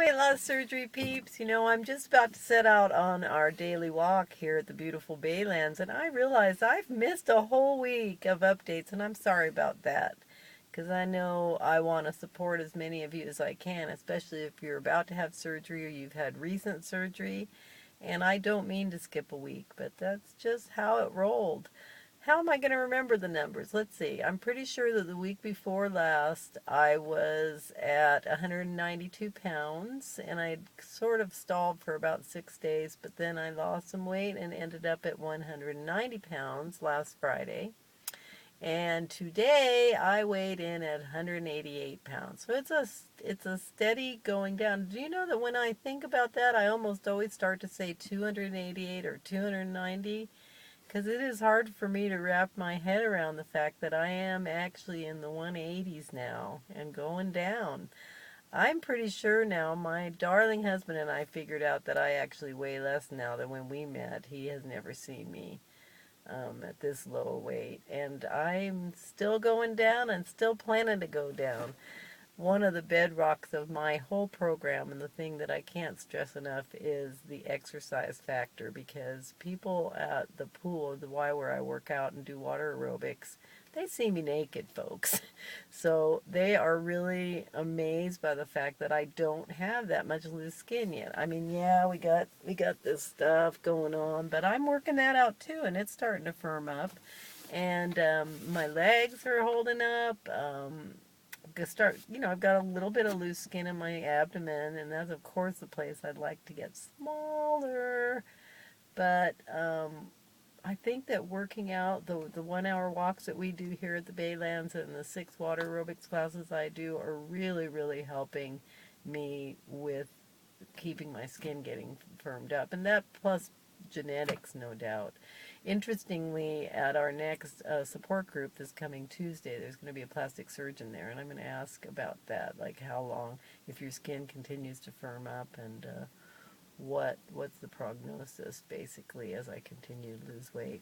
weight loss surgery peeps. You know, I'm just about to set out on our daily walk here at the beautiful Baylands, and I realize I've missed a whole week of updates, and I'm sorry about that. Because I know I want to support as many of you as I can, especially if you're about to have surgery or you've had recent surgery. And I don't mean to skip a week, but that's just how it rolled. How am I going to remember the numbers? Let's see. I'm pretty sure that the week before last I was at 192 pounds and I sort of stalled for about 6 days, but then I lost some weight and ended up at 190 pounds last Friday. And today I weighed in at 188 pounds. So it's a steady going down. Do you know that when I think about that, I almost always start to say 288 or 290? Because it is hard for me to wrap my head around the fact that I am actually in the 180s now and going down. I'm pretty sure now my darling husband and I figured out that I actually weigh less now than when we met. He has never seen me at this low weight. And I'm still going down and still planning to go down. One of the bedrocks of my whole program, and the thing that I can't stress enough, is the exercise factor, because people at the pool, the Y where I work out and do water aerobics, they see me naked, folks. So they are really amazed by the fact that I don't have that much loose skin yet. I mean, yeah, we got this stuff going on, but I'm working that out too, and it's starting to firm up. And my legs are holding up. I've got a little bit of loose skin in my abdomen, and that's of course the place I'd like to get smaller. But I think that working out, the 1 hour walks that we do here at the Baylands and the 6 water aerobics classes I do are really, really helping me with keeping my skin getting firmed up. And that plus genetics, no doubt. Interestingly, at our next support group this coming Tuesday, there's going to be a plastic surgeon there, and I'm going to ask about that, like how long, if your skin continues to firm up, and what's the prognosis, basically, as I continue to lose weight.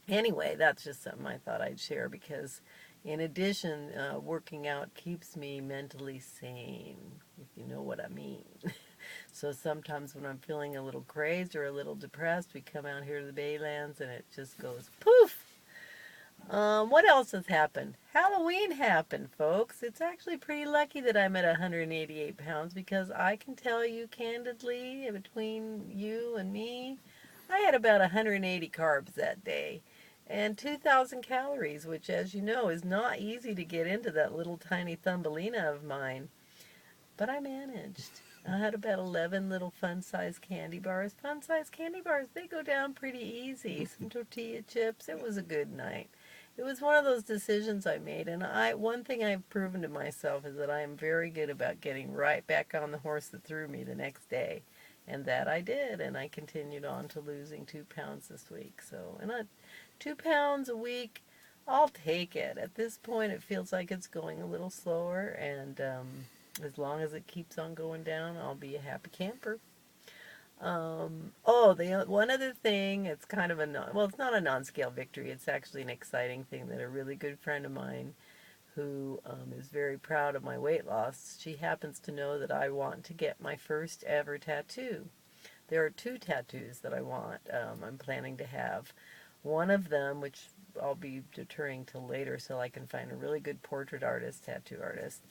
Anyway, that's just something I thought I'd share because, in addition, working out keeps me mentally sane, if you know what I mean. So sometimes when I'm feeling a little crazed or a little depressed, we come out here to the Baylands and it just goes poof. What else has happened? Halloween happened, folks. It's actually pretty lucky that I'm at 188 pounds because I can tell you candidly, between you and me, I had about 180 carbs that day and 2,000 calories, which, as you know, is not easy to get into that little tiny Thumbelina of mine. But I managed. I had about 11 little fun-sized candy bars. Fun-sized candy bars, they go down pretty easy. Some tortilla chips. It was a good night. It was one of those decisions I made, and one thing I've proven to myself is that I am very good about getting right back on the horse that threw me the next day. And that I did, and I continued on to losing 2 pounds this week. So, 2 pounds a week, I'll take it. At this point, it feels like it's going a little slower, and as long as it keeps on going down, I'll be a happy camper. The one other thing, it's kind of it's not a non-scale victory. It's actually an exciting thing that a really good friend of mine who is very proud of my weight loss, she happens to know that I want to get my first ever tattoo. There are 2 tattoos that I want. I'm planning to have. One of them, which I'll be deterring till later so I can find a really good portrait artist, tattoo artist,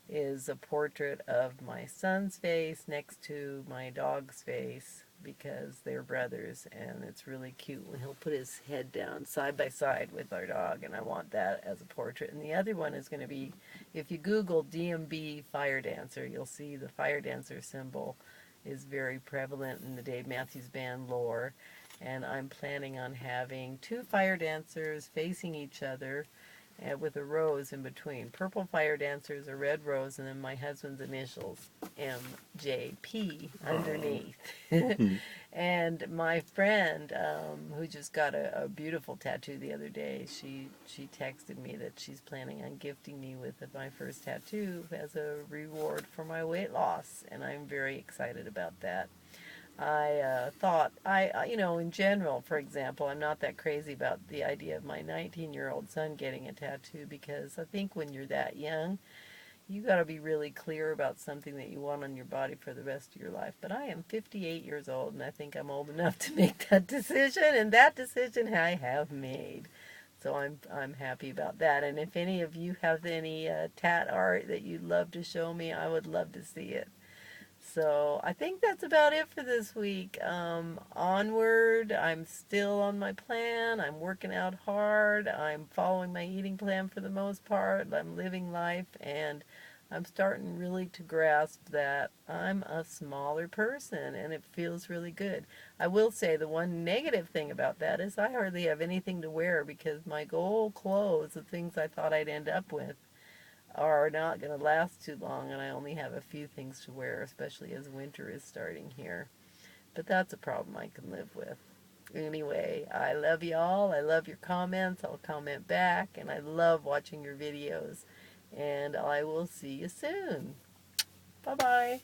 is a portrait of my son's face next to my dog's face because they're brothers, and it's really cute when he'll put his head down side by side with our dog, and I want that as a portrait. And the other one is going to be, if you Google DMB fire dancer, you'll see the fire dancer symbol is very prevalent in the Dave Matthews Band lore, and I'm planning on having 2 fire dancers facing each other with a rose in between. Purple fire dancers, a red rose, and then my husband's initials, MJP, underneath. And my friend, who just got a beautiful tattoo the other day, she texted me that she's planning on gifting me with my first tattoo as a reward for my weight loss, and I'm very excited about that. I thought, in general, for example, I'm not that crazy about the idea of my 19-year-old son getting a tattoo because I think when you're that young, You got to be really clear about something that you want on your body for the rest of your life. But I am 58 years old, and I think I'm old enough to make that decision, and that decision I have made. So I'm happy about that. And if any of you have any tat art that you'd love to show me, I would love to see it. So I think that's about it for this week. Onward, I'm still on my plan. I'm working out hard. I'm following my eating plan for the most part. I'm living life, and I'm starting really to grasp that I'm a smaller person, and it feels really good. I will say the one negative thing about that is I hardly have anything to wear because my goal clothes, the things I thought I'd end up with, are not going to last too long, and I only have a few things to wear, especially as winter is starting here. But that's a problem I can live with. Anyway, I love y'all. I love your comments. I'll comment back, and I love watching your videos. And I will see you soon. Bye-bye.